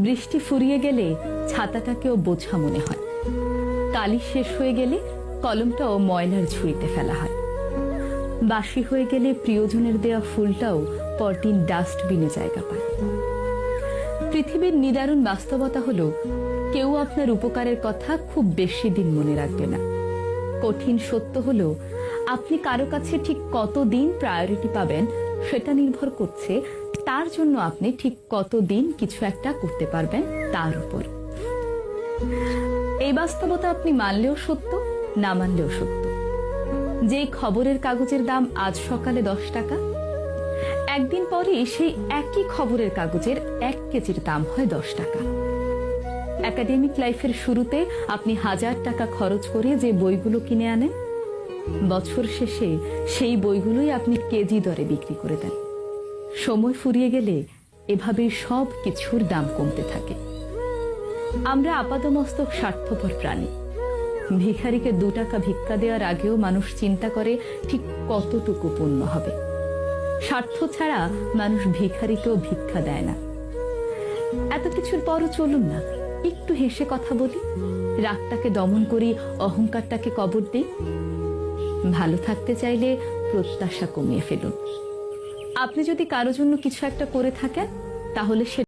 বৃষ্টি ফুরিয়ে গেলে ছাতাটাকেও বোঝা মনে হয়। কালি শেষ হয়ে গেলে কলমটাও ময়লার ঝুড়িতে ফেলা হয়। বাসি হয়ে গেলে প্রিয়জনের দেওয়া ফুলটাও পরদিন ডাস্টবিনে জায়গা পায়। পৃথিবীর নিদারুণ বাস্তবতা হলো, কেউ আপনার উপকারের কথা খুব বেশি দিন মনে রাখবে না। কঠিন সত্য হলো, আপনি কারো কাছে ঠিক কতদিন প্রায়োরিটি পাবেন সেটা নির্ভর করছে তার জন্য আপনি ঠিক কতদিন কিছু একটা করতে পারবেন তার উপর। এই বাস্তবতা আপনি মানলেও সত্য, না মানলেও সত্য। যে খবরের কাগজের দাম আজ সকালে 10 টাকা, একদিন পরে সেই একই খবরের কাগজের 1 কেজির দাম হয় 10 টাকা। একাডেমিক লাইফের শুরুতে আপনি 1000 টাকা খরচ করে যে বইগুলো কিনে আনেন, বছর শেষে সেই বইগুলোই আপনি কেজি দরে বিক্রি করে দেন। সময় ফুরিয়ে গেলে এভাবেই সব কিছুর দাম কমতে থাকে। আমরা আপাতমস্তক স্বার্থপর প্রাণী। ভিখারিকে 2 টাকা ভিক্ষা দেওয়ার আগেও মানুষ চিন্তা করে ঠিক কতটুকু পুণ্য হবে। স্বার্থ ছাড়া মানুষ ভিখারিকেও ভিক্ষা দেয় না। এত কিছুর পরও চলুন না, একটু হেসে কথা বলি, রাগটাকে দমন করি, অহংকারটাকে কবর দিই। ভালো থাকতে চাইলে প্রত্যাশা কমিয়ে ফেলুন। আপনি যদি কারো জন্য কিছু একটা করে থাকেন, তাহলে সে